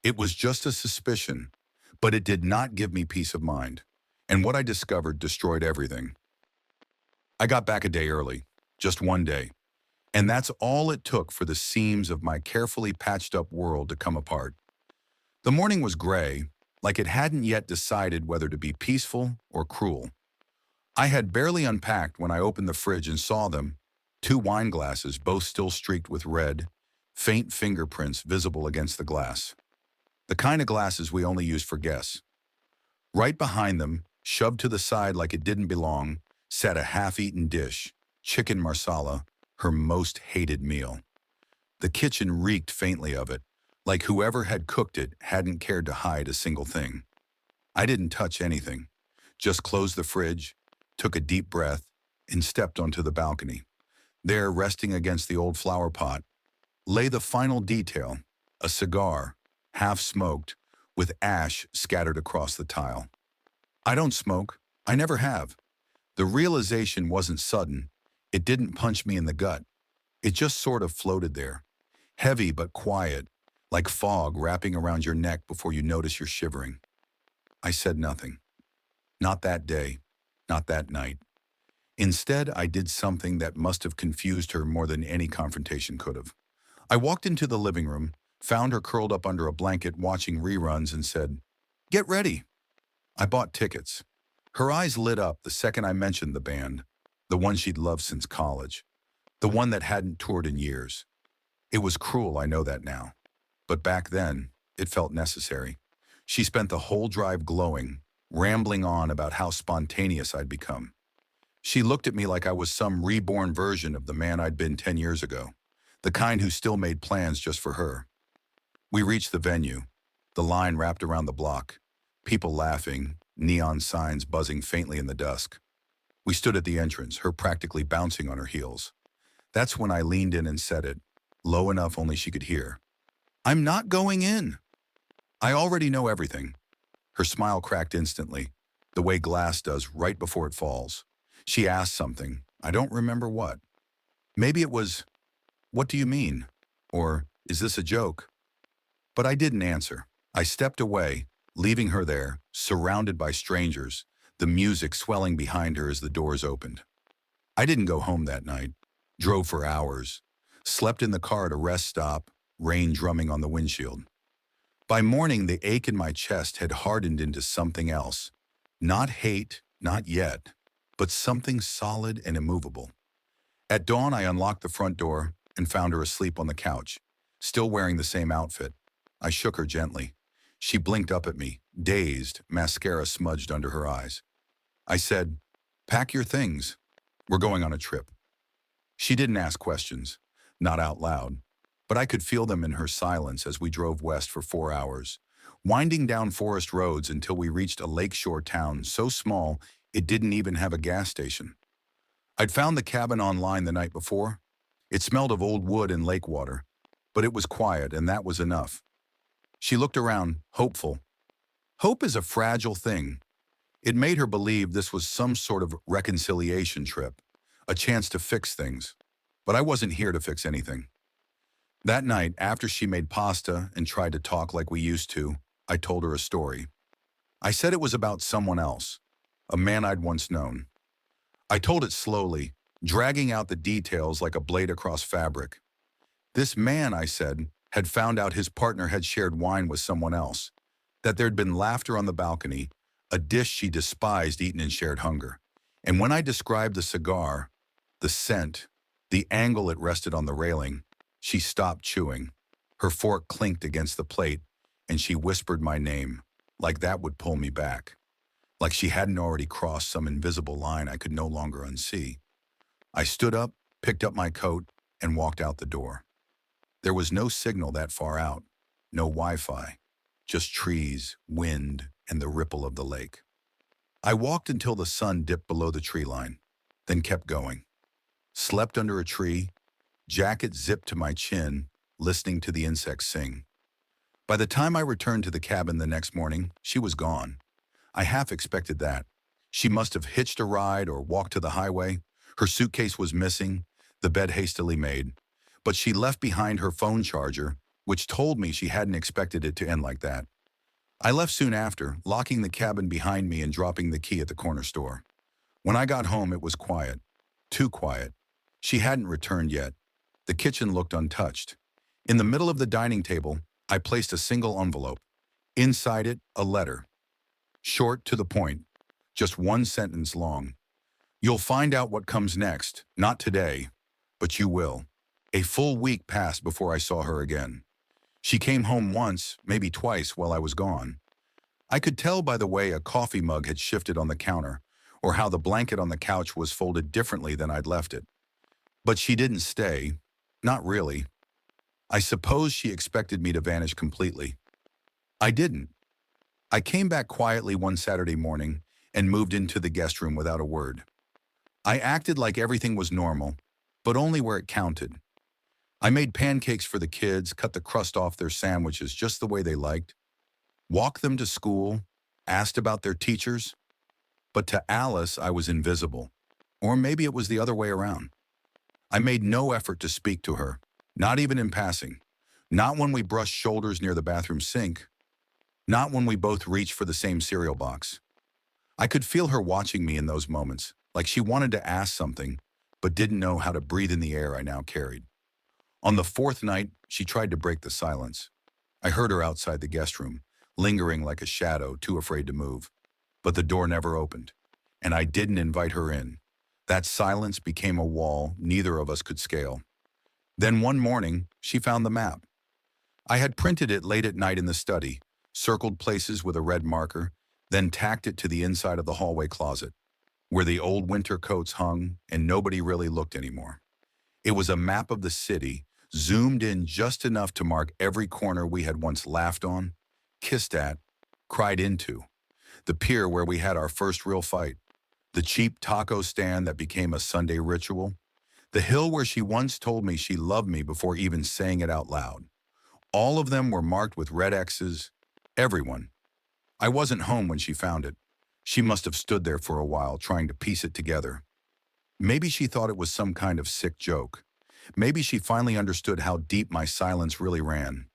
It was just a suspicion, but it did not give me peace of mind. And what I discovered destroyed everything. I got back a day early, just one day. And that's all it took for the seams of my carefully patched up world to come apart. The morning was gray, like it hadn't yet decided whether to be peaceful or cruel. I had barely unpacked when I opened the fridge and saw them, two wine glasses, both still streaked with red, faint fingerprints visible against the glass. The kind of glasses we only use for guests. Right behind them, shoved to the side like it didn't belong, sat a half-eaten dish, chicken marsala, her most hated meal. The kitchen reeked faintly of it, like whoever had cooked it hadn't cared to hide a single thing. I didn't touch anything, just closed the fridge, took a deep breath, and stepped onto the balcony. There, resting against the old flower pot, lay the final detail, a cigar, half-smoked, with ash scattered across the tile. I don't smoke. I never have. The realization wasn't sudden. It didn't punch me in the gut. It just sort of floated there, heavy but quiet, like fog wrapping around your neck before you notice you're shivering. I said nothing. Not that day, not that night. Instead, I did something that must have confused her more than any confrontation could have. I walked into the living room, found her curled up under a blanket watching reruns, and said, "Get ready." I bought tickets. Her eyes lit up the second I mentioned the band, the one she'd loved since college, the one that hadn't toured in years. It was cruel, I know that now. But back then, it felt necessary. She spent the whole drive glowing, rambling on about how spontaneous I'd become. She looked at me like I was some reborn version of the man I'd been 10 years ago, the kind who still made plans just for her. We reached the venue, the line wrapped around the block, people laughing, neon signs buzzing faintly in the dusk. We stood at the entrance, her practically bouncing on her heels. That's when I leaned in and said it, low enough only she could hear. "I'm not going in." "I already know everything." Her smile cracked instantly, the way glass does right before it falls. She asked something. I don't remember what. Maybe it was, "What do you mean?" Or, "Is this a joke?" But I didn't answer. I stepped away, leaving her there, surrounded by strangers, the music swelling behind her as the doors opened. I didn't go home that night. Drove for hours. Slept in the car at a rest stop, rain drumming on the windshield. By morning, the ache in my chest had hardened into something else. Not hate, not yet, but something solid and immovable. At dawn, I unlocked the front door and found her asleep on the couch, still wearing the same outfit. I shook her gently. She blinked up at me, dazed, mascara smudged under her eyes. I said, "Pack your things. We're going on a trip." She didn't ask questions, not out loud, but I could feel them in her silence as we drove west for 4 hours, winding down forest roads until we reached a lakeshore town so small it didn't even have a gas station. I'd found the cabin online the night before. It smelled of old wood and lake water, but it was quiet, and that was enough. She looked around, hopeful. Hope is a fragile thing. It made her believe this was some sort of reconciliation trip, a chance to fix things. But I wasn't here to fix anything. That night, after she made pasta and tried to talk like we used to, I told her a story. I said it was about someone else, a man I'd once known. I told it slowly, dragging out the details like a blade across fabric. This man, I said, had found out his partner had shared wine with someone else, that there'd been laughter on the balcony, a dish she despised eaten in shared hunger. And when I described the cigar, the scent, the angle it rested on the railing, she stopped chewing. Her fork clinked against the plate, and she whispered my name, like that would pull me back. Like she hadn't already crossed some invisible line I could no longer unsee. I stood up, picked up my coat, and walked out the door. There was no signal that far out, no Wi-Fi, just trees, wind, and the ripple of the lake. I walked until the sun dipped below the tree line, then kept going. Slept under a tree, jacket zipped to my chin, listening to the insects sing. By the time I returned to the cabin the next morning, she was gone. I half expected that. She must have hitched a ride or walked to the highway. Her suitcase was missing, the bed hastily made. But she left behind her phone charger, which told me she hadn't expected it to end like that. I left soon after, locking the cabin behind me and dropping the key at the corner store. When I got home, it was quiet. Too quiet. She hadn't returned yet. The kitchen looked untouched. In the middle of the dining table, I placed a single envelope. Inside it, a letter. Short, to the point. Just one sentence long. "You'll find out what comes next, not today, but you will." A full week passed before I saw her again. She came home once, maybe twice, while I was gone. I could tell by the way a coffee mug had shifted on the counter, or how the blanket on the couch was folded differently than I'd left it. But she didn't stay. Not really. I suppose she expected me to vanish completely. I didn't. I came back quietly one Saturday morning and moved into the guest room without a word. I acted like everything was normal, but only where it counted. I made pancakes for the kids, cut the crust off their sandwiches just the way they liked, walked them to school, asked about their teachers. But to Alice, I was invisible. Or maybe it was the other way around. I made no effort to speak to her, not even in passing. Not when we brushed shoulders near the bathroom sink. Not when we both reached for the same cereal box. I could feel her watching me in those moments, like she wanted to ask something, but didn't know how to breathe in the air I now carried. On the fourth night, she tried to break the silence. I heard her outside the guest room, lingering like a shadow, too afraid to move. But the door never opened, and I didn't invite her in. That silence became a wall neither of us could scale. Then one morning, she found the map. I had printed it late at night in the study, circled places with a red marker, then tacked it to the inside of the hallway closet, where the old winter coats hung and nobody really looked anymore. It was a map of the city, zoomed in just enough to mark every corner we had once laughed on, kissed at, cried into. The pier where we had our first real fight. The cheap taco stand that became a Sunday ritual. The hill where she once told me she loved me before even saying it out loud. All of them were marked with red X's. Everyone. I wasn't home when she found it. She must have stood there for a while trying to piece it together. Maybe she thought it was some kind of sick joke. Maybe she finally understood how deep my silence really ran.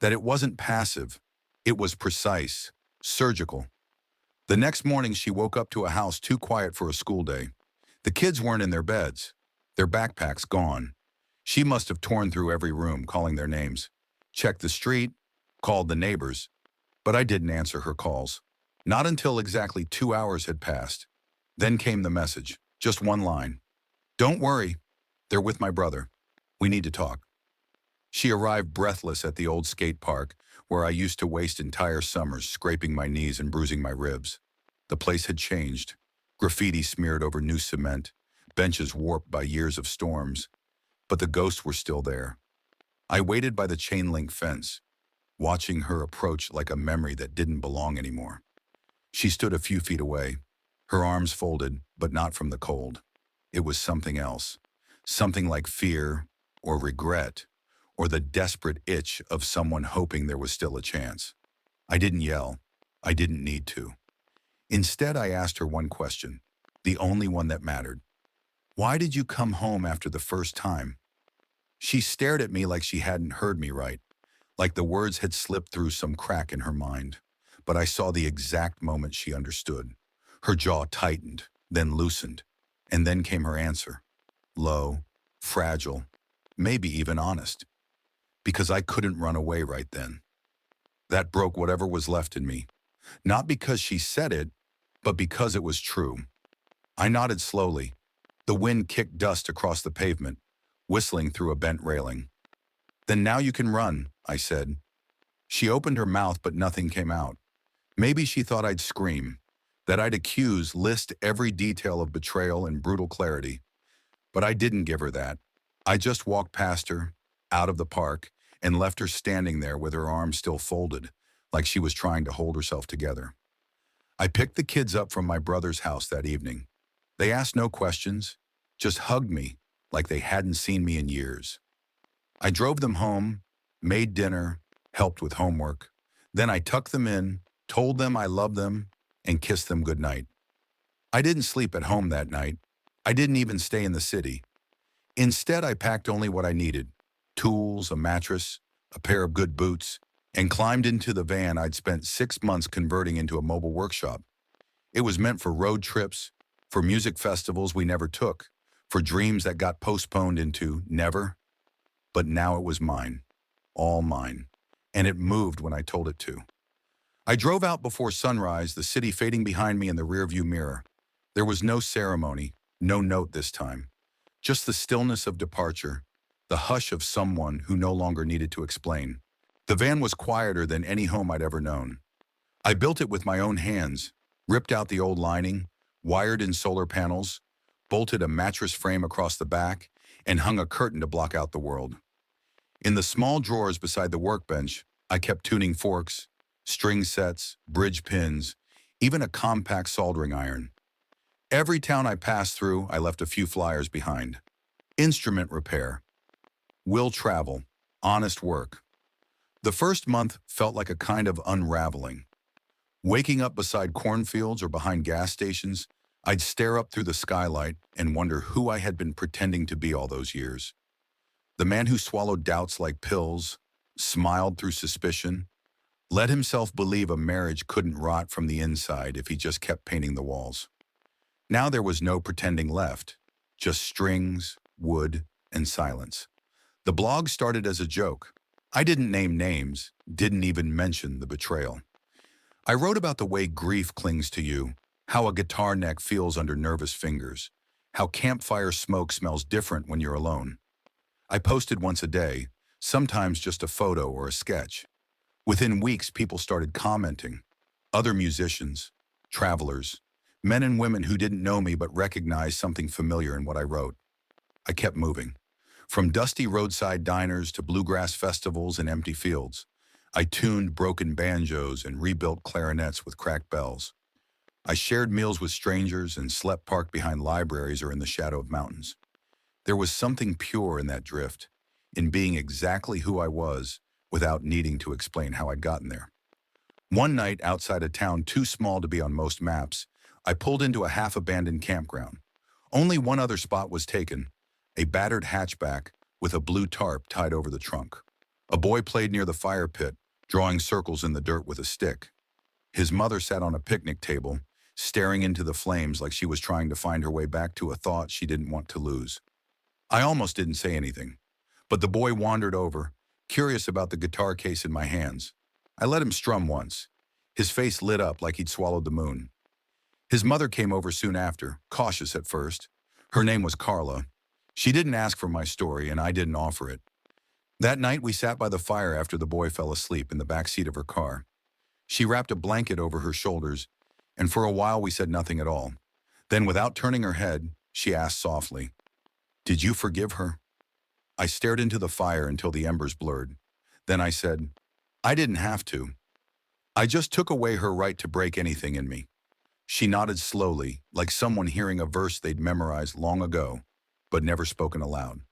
That it wasn't passive. It was precise, surgical. The next morning, she woke up to a house too quiet for a school day. The kids weren't in their beds. Their backpacks gone. She must have torn through every room, calling their names. Checked the street, called the neighbors. But I didn't answer her calls. Not until exactly 2 hours had passed. Then came the message, just one line. "Don't worry, they're with my brother. We need to talk." She arrived breathless at the old skate park, where I used to waste entire summers scraping my knees and bruising my ribs. The place had changed. Graffiti smeared over new cement, benches warped by years of storms. But the ghosts were still there. I waited by the chain-link fence, watching her approach like a memory that didn't belong anymore. She stood a few feet away, her arms folded, but not from the cold. It was something else, something like fear or regret, or the desperate itch of someone hoping there was still a chance. I didn't yell. I didn't need to. Instead, I asked her one question, the only one that mattered. "Why did you come home after the first time?" She stared at me like she hadn't heard me right, like the words had slipped through some crack in her mind. But I saw the exact moment she understood. Her jaw tightened, then loosened, and then came her answer. Low, fragile, maybe even honest. Because I couldn't run away right then. That broke whatever was left in me. Not because she said it, but because it was true. I nodded slowly. The wind kicked dust across the pavement, whistling through a bent railing. "Then now you can run," I said. She opened her mouth, but nothing came out. Maybe she thought I'd scream, that I'd accuse, list every detail of betrayal in brutal clarity. But I didn't give her that. I just walked past her, out of the park, and left her standing there with her arms still folded, like she was trying to hold herself together. I picked the kids up from my brother's house that evening. They asked no questions, just hugged me like they hadn't seen me in years. I drove them home, made dinner, helped with homework. Then I tucked them in, told them I loved them, and kissed them goodnight. I didn't sleep at home that night. I didn't even stay in the city. Instead, I packed only what I needed: tools, a mattress, a pair of good boots, and climbed into the van I'd spent 6 months converting into a mobile workshop. It was meant for road trips, for music festivals we never took, for dreams that got postponed into never. But now it was mine, all mine, and it moved when I told it to. I drove out before sunrise, the city fading behind me in the rearview mirror. There was no ceremony, no note this time. Just the stillness of departure, the hush of someone who no longer needed to explain. The van was quieter than any home I'd ever known. I built it with my own hands, ripped out the old lining, wired in solar panels, bolted a mattress frame across the back, and hung a curtain to block out the world. In the small drawers beside the workbench, I kept tuning forks, string sets, bridge pins, even a compact soldering iron. Every town I passed through, I left a few flyers behind. Instrument repair. Will travel. Honest work. The first month felt like a kind of unraveling. Waking up beside cornfields or behind gas stations, I'd stare up through the skylight and wonder who I had been pretending to be all those years. The man who swallowed doubts like pills, smiled through suspicion, let himself believe a marriage couldn't rot from the inside if he just kept painting the walls. Now there was no pretending left, just strings, wood, and silence. The blog started as a joke. I didn't name names, didn't even mention the betrayal. I wrote about the way grief clings to you, how a guitar neck feels under nervous fingers, how campfire smoke smells different when you're alone. I posted once a day, sometimes just a photo or a sketch. Within weeks, people started commenting. Other musicians, travelers, men and women who didn't know me but recognized something familiar in what I wrote. I kept moving. From dusty roadside diners to bluegrass festivals and empty fields, I tuned broken banjos and rebuilt clarinets with cracked bells. I shared meals with strangers and slept parked behind libraries or in the shadow of mountains. There was something pure in that drift, in being exactly who I was without needing to explain how I'd gotten there. One night outside a town too small to be on most maps, I pulled into a half-abandoned campground. Only one other spot was taken, a battered hatchback with a blue tarp tied over the trunk. A boy played near the fire pit, drawing circles in the dirt with a stick. His mother sat on a picnic table, staring into the flames like she was trying to find her way back to a thought she didn't want to lose. I almost didn't say anything, but the boy wandered over, curious about the guitar case in my hands. I let him strum once. His face lit up like he'd swallowed the moon. His mother came over soon after, cautious at first. Her name was Carla. She didn't ask for my story, and I didn't offer it. That night, we sat by the fire after the boy fell asleep in the back seat of her car. She wrapped a blanket over her shoulders, and for a while we said nothing at all. Then, without turning her head, she asked softly, "Did you forgive her?" I stared into the fire until the embers blurred. Then I said, "I didn't have to. I just took away her right to break anything in me." She nodded slowly, like someone hearing a verse they'd memorized long ago, but never spoken aloud.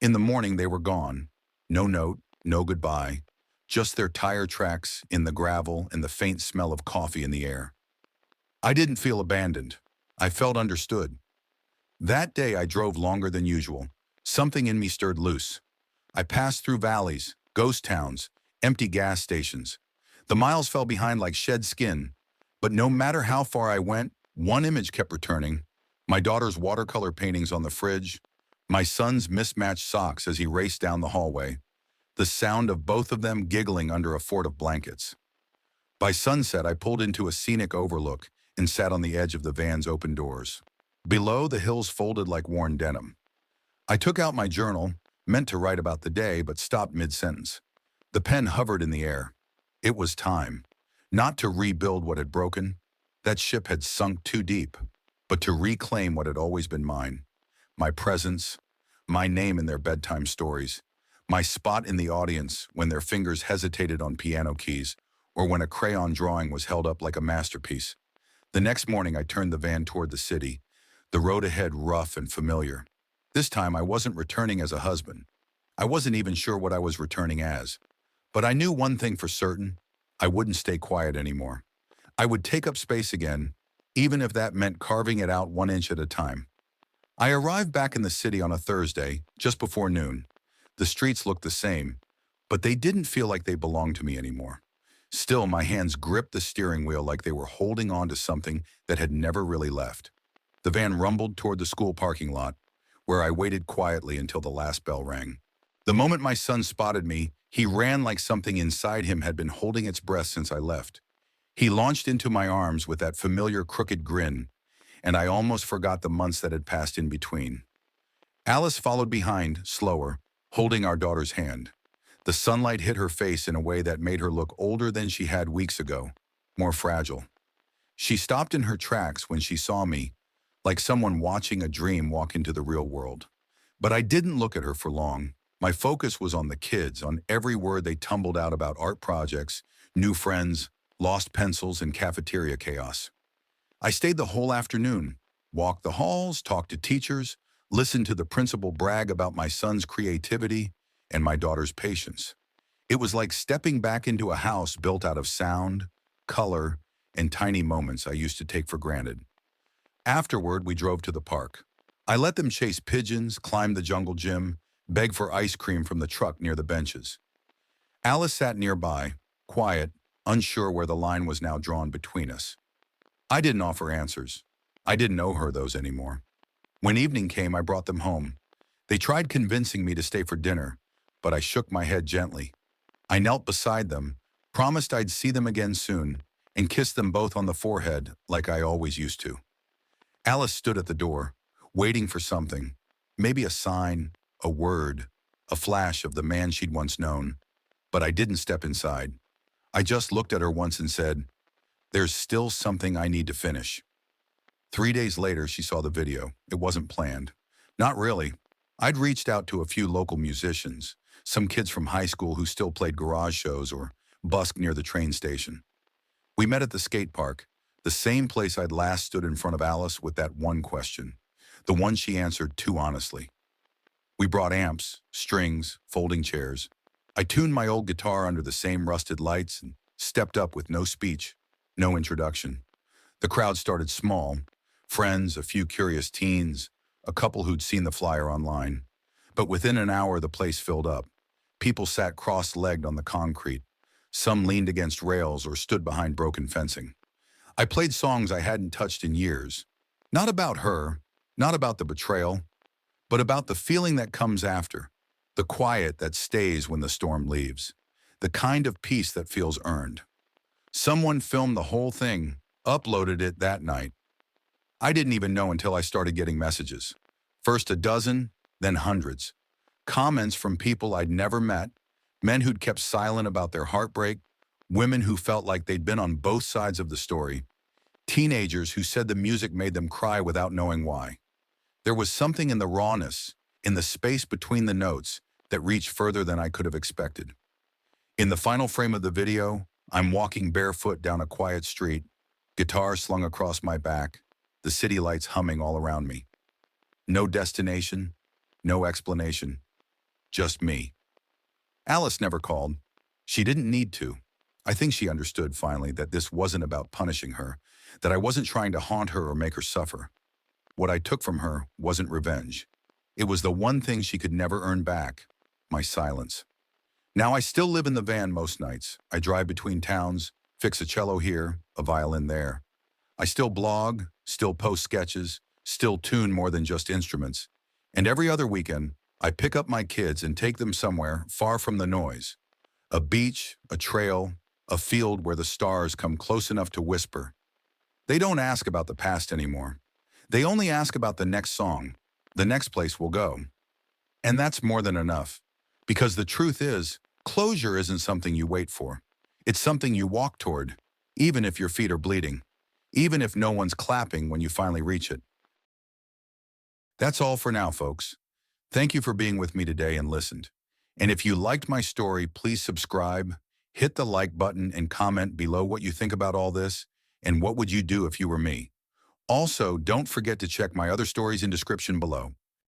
In the morning, they were gone. No note, no goodbye, just their tire tracks in the gravel and the faint smell of coffee in the air. I didn't feel abandoned. I felt understood. That day, I drove longer than usual. Something in me stirred loose. I passed through valleys, ghost towns, empty gas stations. The miles fell behind like shed skin, but no matter how far I went, one image kept returning. My daughter's watercolor paintings on the fridge, my son's mismatched socks as he raced down the hallway, the sound of both of them giggling under a fort of blankets. By sunset, I pulled into a scenic overlook and sat on the edge of the van's open doors. Below, the hills folded like worn denim. I took out my journal, meant to write about the day, but stopped mid-sentence. The pen hovered in the air. It was time, not to rebuild what had broken. That ship had sunk too deep, but to reclaim what had always been mine. My presence, my name in their bedtime stories, my spot in the audience when their fingers hesitated on piano keys or when a crayon drawing was held up like a masterpiece. The next morning, I turned the van toward the city, the road ahead rough and familiar. This time, I wasn't returning as a husband. I wasn't even sure what I was returning as. But I knew one thing for certain: I wouldn't stay quiet anymore. I would take up space again, even if that meant carving it out 1 inch at a time. I arrived back in the city on a Thursday, just before noon. The streets looked the same, but they didn't feel like they belonged to me anymore. Still, my hands gripped the steering wheel like they were holding on to something that had never really left. The van rumbled toward the school parking lot, where I waited quietly until the last bell rang. The moment my son spotted me, he ran like something inside him had been holding its breath since I left. He launched into my arms with that familiar crooked grin, and I almost forgot the months that had passed in between. Alice followed behind, slower, holding our daughter's hand. The sunlight hit her face in a way that made her look older than she had weeks ago, more fragile. She stopped in her tracks when she saw me, like someone watching a dream walk into the real world. But I didn't look at her for long. My focus was on the kids, on every word they tumbled out about art projects, new friends, lost pencils, and cafeteria chaos. I stayed the whole afternoon, walked the halls, talked to teachers, listened to the principal brag about my son's creativity and my daughter's patience. It was like stepping back into a house built out of sound, color, and tiny moments I used to take for granted. Afterward, we drove to the park. I let them chase pigeons, climb the jungle gym, beg for ice cream from the truck near the benches. Alice sat nearby, quiet, unsure where the line was now drawn between us. I didn't offer answers. I didn't owe her those anymore. When evening came, I brought them home. They tried convincing me to stay for dinner, but I shook my head gently. I knelt beside them, promised I'd see them again soon, and kissed them both on the forehead like I always used to. Alice stood at the door, waiting for something, maybe a sign, a word, a flash of the man she'd once known. But I didn't step inside. I just looked at her once and said, "There's still something I need to finish." 3 days later, she saw the video. It wasn't planned. Not really. I'd reached out to a few local musicians, some kids from high school who still played garage shows or busked near the train station. We met at the skate park, the same place I'd last stood in front of Alice with that one question, the one she answered too honestly. We brought amps, strings, folding chairs. I tuned my old guitar under the same rusted lights and stepped up with no speech, no introduction. The crowd started small, friends, a few curious teens, a couple who'd seen the flyer online. But within an hour, the place filled up. People sat cross-legged on the concrete. Some leaned against rails or stood behind broken fencing. I played songs I hadn't touched in years. Not about her, not about the betrayal, but about the feeling that comes after, the quiet that stays when the storm leaves, the kind of peace that feels earned. Someone filmed the whole thing, uploaded it that night. I didn't even know until I started getting messages. First a dozen, then hundreds. Comments from people I'd never met, men who'd kept silent about their heartbreak, women who felt like they'd been on both sides of the story, teenagers who said the music made them cry without knowing why. There was something in the rawness, in the space between the notes, that reached further than I could have expected. In the final frame of the video, I'm walking barefoot down a quiet street, guitar slung across my back, the city lights humming all around me. No destination, no explanation, just me. Alice never called. She didn't need to. I think she understood finally that this wasn't about punishing her, that I wasn't trying to haunt her or make her suffer. What I took from her wasn't revenge. It was the one thing she could never earn back, my silence. Now I still live in the van most nights. I drive between towns, fix a cello here, a violin there. I still blog, still post sketches, still tune more than just instruments. And every other weekend, I pick up my kids and take them somewhere far from the noise. A beach, a trail, a field where the stars come close enough to whisper. They don't ask about the past anymore. They only ask about the next song, the next place we'll go. And that's more than enough. Because the truth is, closure isn't something you wait for. It's something you walk toward, even if your feet are bleeding, even if no one's clapping when you finally reach it. That's all for now, folks. Thank you for being with me today and listened. And if you liked my story, please subscribe, hit the like button, and comment below what you think about all this and what would you do if you were me. Also, don't forget to check my other stories in description below.